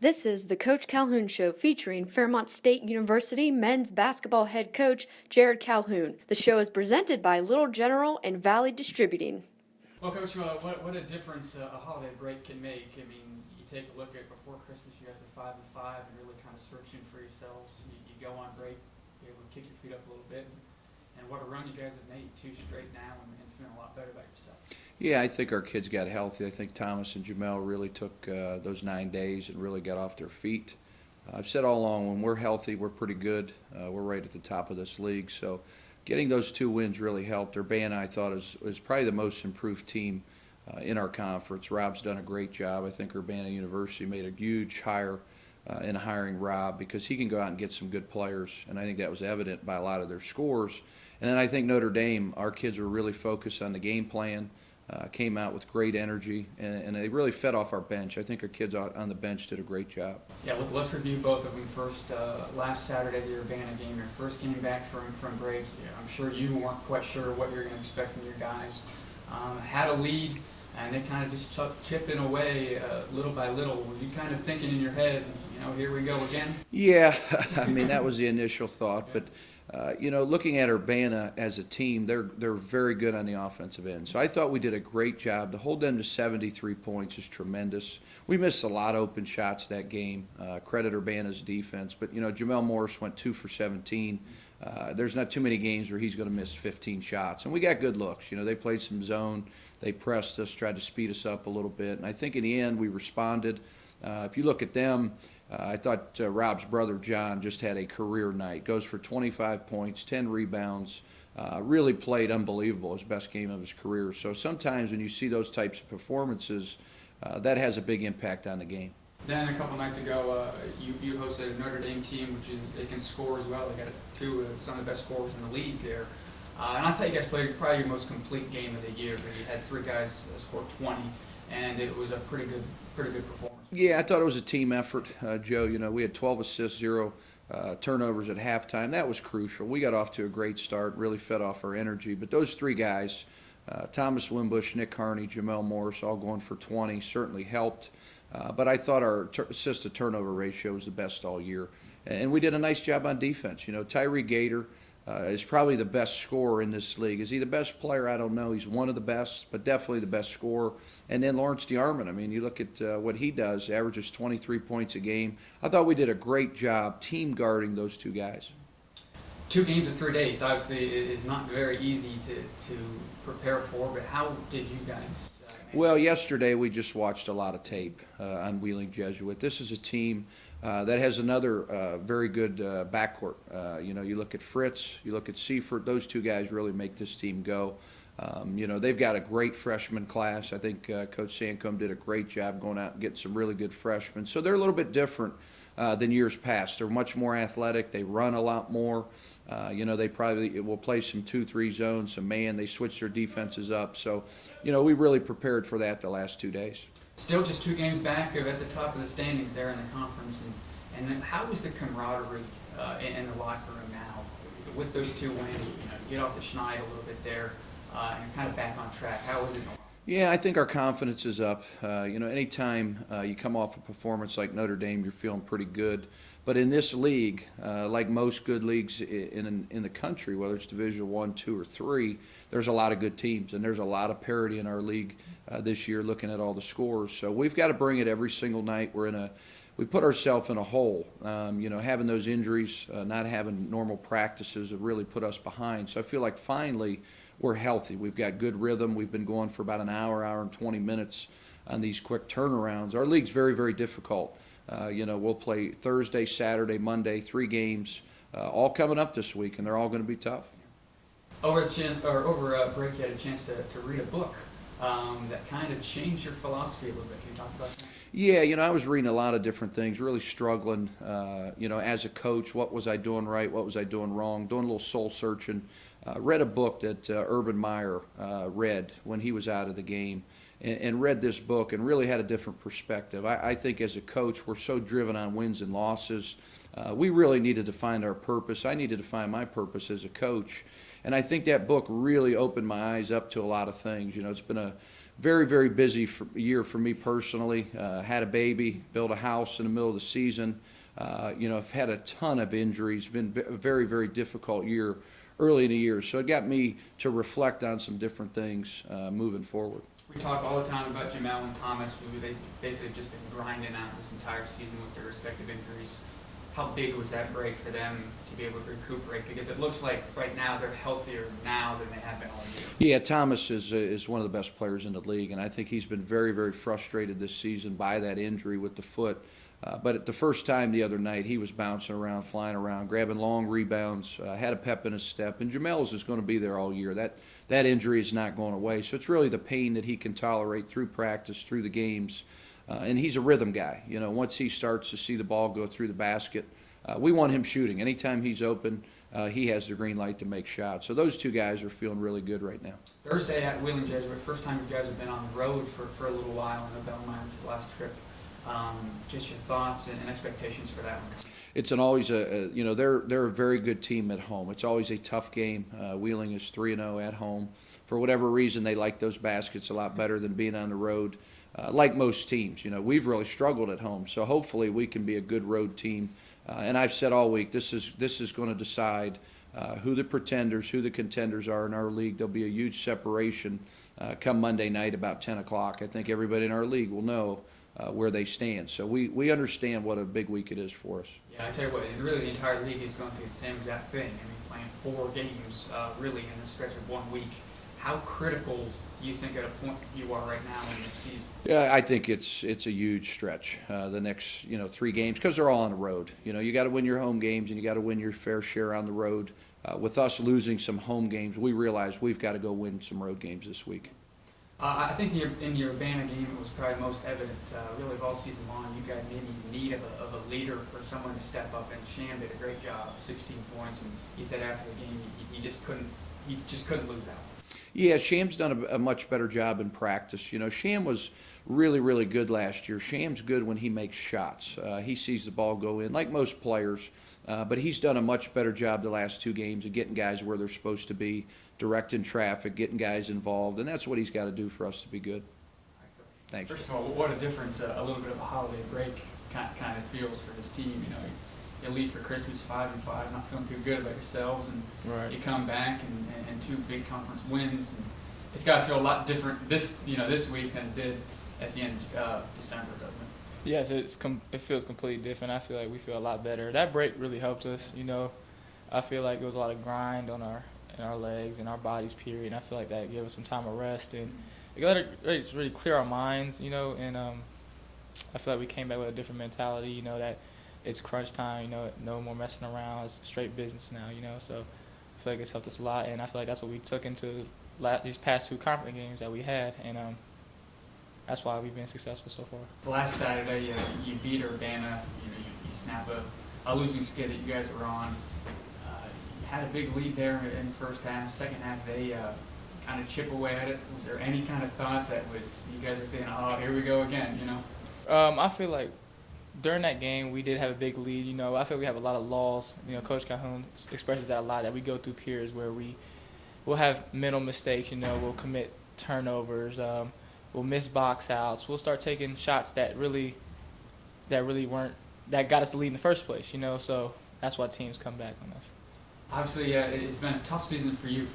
This is the Coach Calhoun Show featuring Fairmont State University men's basketball head coach Jared Calhoun. The show is presented by Little General and Valley Distributing. Well, Coach, what a difference a holiday break can make. I mean, you take a look at before Christmas, you guys were 5-5 and really kind of searching for yourselves. You go on break, you're able to kick your feet up a little bit. And what a run you guys have made, 2 straight now, and feeling a lot better about yourself. Yeah, I think our kids got healthy. I think Thomas and Jamel really took those 9 days and really got off their feet. I've said all along, when we're healthy, we're pretty good. We're right at the top of this league. So getting those 2 wins really helped. Urbana, I thought, is probably the most improved team in our conference. Rob's done a great job. I think Urbana University made a huge hire in hiring Rob because he can go out and get some good players, and I think that was evident by a lot of their scores. And then I think Notre Dame, our kids were really focused on the game plan, came out with great energy, and they really fed off our bench. I think our kids on the bench did a great job. Yeah, let's review both of them first. Last Saturday, the Urbana game, your first game back from break. Yeah, I'm sure you weren't quite sure what you're going to expect from your guys. Had a lead, and they kind of just chipping away little by little. Were you kind of thinking in your head, here we go again? Yeah, I mean, that was the initial thought, but looking at Urbana as a team, they're very good on the offensive end. So I thought we did a great job. To hold them to 73 points is tremendous. We missed a lot of open shots that game. Credit Urbana's defense. But, Jamel Morris went 2 for 17. There's not too many games where he's going to miss 15 shots. And we got good looks. They played some zone. They pressed us, tried to speed us up a little bit. And I think in the end we responded. If you look at them, I thought Rob's brother John just had a career night. Goes for 25 points, 10 rebounds, really played unbelievable, his best game of his career. So sometimes when you see those types of performances, that has a big impact on the game. Then a couple nights ago, you hosted a Notre Dame team, they can score as well. They got some of the best scorers in the league there. And I thought you guys played probably your most complete game of the year, where you had 3 guys score 20, and it was a pretty good performance. Yeah, I thought it was a team effort, Joe. We had 12 assists, 0 turnovers at halftime. That was crucial. We got off to a great start, really fed off our energy. But those 3 guys, Thomas Wimbush, Nick Harney, Jamel Morris, all going for 20, certainly helped. But I thought our assist-to-turnover ratio was the best all year. And we did a nice job on defense. Tyree Gator is probably the best scorer in this league. Is he the best player? I don't know. He's one of the best, but definitely the best scorer. And then Lawrence DeArmond, I mean, you look at what he does, averages 23 points a game. I thought we did a great job team guarding those 2 guys. 2 games in 3 days, obviously, is not very easy to prepare for, but how did you guys Well, yesterday we just watched a lot of tape on Wheeling Jesuit. This is a team that has another very good backcourt. You look at Fritz, you look at Seifert. Those 2 guys really make this team go. They've got a great freshman class. I think Coach Sancombe did a great job going out and getting some really good freshmen. So they're a little bit different than years past. They're much more athletic. They run a lot more. They probably will play some 2-3 zones, some man. They switch their defenses up. So, we really prepared for that the last 2 days. Still just 2 games back at the top of the standings there in the conference. And then how is the camaraderie in the locker room now? With those 2 wins, you get off the schneid a little bit there and kind of back on track. How is it going? Yeah, I think our confidence is up. Anytime you come off a performance like Notre Dame, you're feeling pretty good. But in this league, like most good leagues in the country, whether it's Division I, II, or III, there's a lot of good teams, and there's a lot of parity in our league this year. Looking at all the scores, so we've got to bring it every single night. We put ourselves in a hole. Having those injuries, not having normal practices, have really put us behind. So I feel like finally we're healthy. We've got good rhythm. We've been going for about an hour and 20 minutes on these quick turnarounds. Our league's very, very difficult. We'll play Thursday, Saturday, Monday, 3 games, all coming up this week, and they're all going to be tough. Over break, you had a chance to read a book that kind of changed your philosophy a little bit. Can you talk about that? Yeah, I was reading a lot of different things, really struggling, as a coach. What was I doing right? What was I doing wrong? Doing a little soul searching. Read a book that Urban Meyer read when he was out of the game. And read this book and really had a different perspective. I think as a coach, we're so driven on wins and losses. We really needed to find our purpose. I needed to find my purpose as a coach. And I think that book really opened my eyes up to a lot of things. It's been very, very busy year for me personally. Had a baby, built a house in the middle of the season. I've had a ton of injuries, been a very, very difficult year early in the year. So it got me to reflect on some different things moving forward. We talk all the time about Jamel and Thomas, who they basically just been grinding out this entire season with their respective injuries. How big was that break for them to be able to recuperate? Because it looks like right now they're healthier now than they have been all year. Yeah, Thomas is one of the best players in the league, and I think he's been very, very frustrated this season by that injury with the foot. But at the first time the other night, he was bouncing around, flying around, grabbing long rebounds, had a pep in his step. And Jamel's is going to be there all year. That injury is not going away. So it's really the pain that he can tolerate through practice, through the games. And he's a rhythm guy. Once he starts to see the ball go through the basket, we want him shooting. Anytime he's open, he has the green light to make shots. So those two guys are feeling really good right now. Thursday at Wheeling Jesuit, first time you guys have been on the road for a little while. I know Bellarmine was the last trip. Just your thoughts and expectations for that one. It's always they're a very good team at home. It's always a tough game. Wheeling is 3-0 at home. For whatever reason, they like those baskets a lot better than being on the road. Like most teams, we've really struggled at home. So hopefully we can be a good road team. And I've said all week, this is going to decide who the pretenders, who the contenders are in our league. There'll be a huge separation come Monday night about 10 o'clock. I think everybody in our league will know where they stand. So we understand what a big week it is for us. Yeah, I tell you what, really the entire league is going through the same exact thing. Playing 4 games really in a stretch of 1 week. How critical do you think at a point you are right now in the season? Yeah, I think it's a huge stretch. The next 3 games, because they're all on the road. You got to win your home games and you got to win your fair share on the road. With us losing some home games, we realize we've got to go win some road games this week. I think in your Urbana game it was probably most evident, really, of all season long. You guys maybe in need of a leader or someone to step up, and Sham did a great job, 16 points, and he said after the game he just couldn't lose out. Yeah, Sham's done a much better job in practice. Sham was really, really good last year. Sham's good when he makes shots. He sees the ball go in, like most players, but he's done a much better job the last 2 games of getting guys where they're supposed to be, directing traffic, getting guys involved, and that's what he's got to do for us to be good. Thanks. First of all, what a difference a little bit of a holiday break kind of feels for this team. You leave for Christmas 5-5, not feeling too good about yourselves, and right. You come back and 2 big conference wins. And it's got to feel a lot different this week than it did at the end of December, doesn't it? Yes, it feels completely different. I feel like we feel a lot better. That break really helped us. I feel like it was a lot of grind on our legs and our bodies, period. And I feel like that gave us some time of rest and it let it really clear our minds, and I feel like we came back with a different mentality, that it's crunch time, no more messing around. It's straight business now, so I feel like it's helped us a lot, and I feel like that's what we took into these past 2 conference games that we had, and that's why we've been successful so far. Last Saturday, you beat Urbana. You snap a losing skid that you guys were on. You had a big lead there in the first half. Second half, they kind of chip away at it. Was there any kind of thoughts that you guys were thinking, oh, here we go again, I feel like during that game, we did have a big lead. I feel we have a lot of laws. Coach Calhoun expresses that a lot, that we go through periods where we'll have mental mistakes. We'll commit turnovers. We'll miss box outs. We'll start taking shots that really weren't, that got us the lead in the first place. So that's why teams come back on us. Obviously, it's been a tough season for you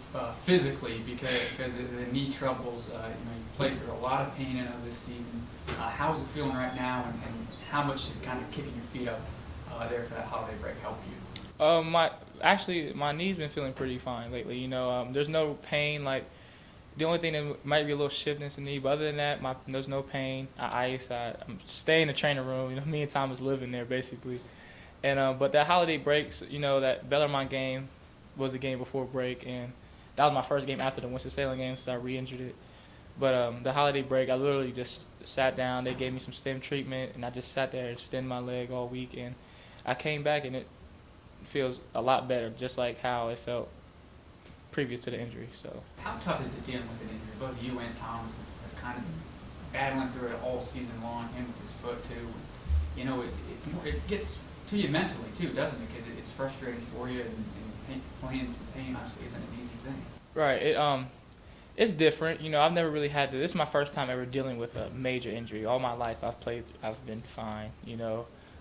physically because of the knee troubles. You played through a lot of pain in this season. How is it feeling right now, and how much did kind of kicking your feet up there for that holiday break help you? My knee's been feeling pretty fine lately. There's no pain. Like, the only thing that might be a little stiffness in the knee, but other than that, there's no pain. I'm staying in the training room. Me and Thomas live in there basically. And but that holiday breaks, that Bellarmine game was the game before break, and that was my first game after the Winston-Salem game, so I re-injured it. But the holiday break, I literally just sat down. They gave me some stem treatment, and I just sat there and stemmed my leg all week. And I came back, and it feels a lot better, just like how it felt previous to the injury. So how tough is it dealing with an injury? Both you and Thomas have kind of been battling through it all season long, him with his foot too. It gets to you mentally too, doesn't it? Because it's frustrating for you, and playing through pain obviously isn't an easy thing. Right. It's different. I've never really had to. This is my first time ever dealing with a major injury. All my life I've been fine.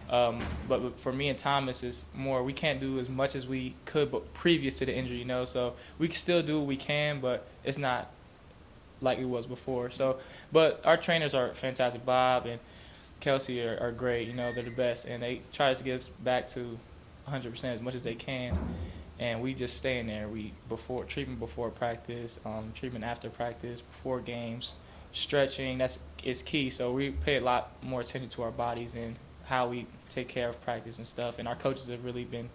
But for me and Thomas, it's more we can't do as much as we could, but previous to the injury. So we can still do what we can, but it's not like it was before. So, but our trainers are fantastic. Bob and Kelsey are great. They're the best, and they try to get us back to 100% as much as they can. And we just stay in there. Treatment before practice, treatment after practice, before games, stretching. Is key. So we pay a lot more attention to our bodies and how we take care of practice and stuff. And our coaches have really been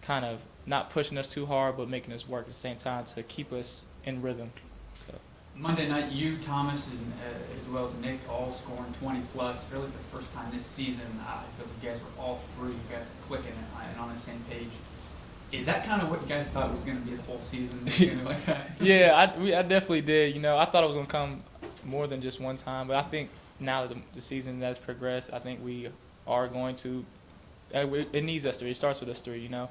kind of not pushing us too hard, but making us work at the same time to keep us in rhythm. So. Monday night, you, Thomas, and as well as Nick, all scoring 20 plus. Really, for the first time this season, I feel you guys were all three. You guys were clicking and on the same page. Is that kind of what you guys thought was going to be the whole season? Like that? Yeah, I definitely did. I thought it was going to come more than just one time, but I think now that the season has progressed, I think we are going to. It needs us three. It starts with us three, and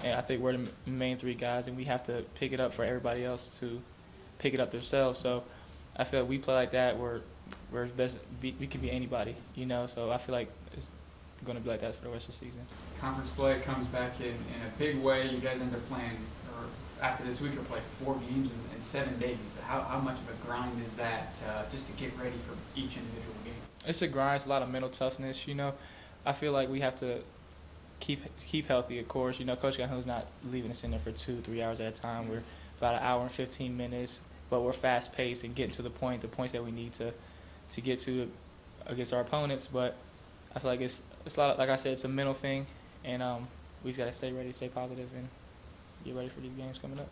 I think we're the main three guys, and we have to pick it up for everybody else to pick it up themselves. So I feel like we play like that. We're best. We can be anybody, So I feel like it's going to be like that for the rest of the season. Conference play comes back in a big way. You guys end up playing, or after this week, you'll play 4 games in 7 days. How much of a grind is that just to get ready for each individual game? It's a grind. It's a lot of mental toughness. I feel like we have to keep healthy. Of course, Coach Calhoun's not leaving us in there for 2-3 hours at a time. We're about 1 hour and 15 minutes, but we're fast paced and getting to the points that we need to get to against our opponents. But I feel like it's a lot. Like I said, it's a mental thing, and we just gotta stay ready, stay positive, and get ready for these games coming up.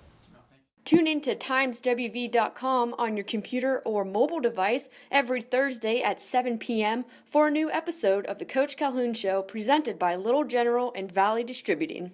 Tune in to timeswv.com on your computer or mobile device every Thursday at 7 p.m. for a new episode of the Coach Calhoun Show presented by Little General and Valley Distributing.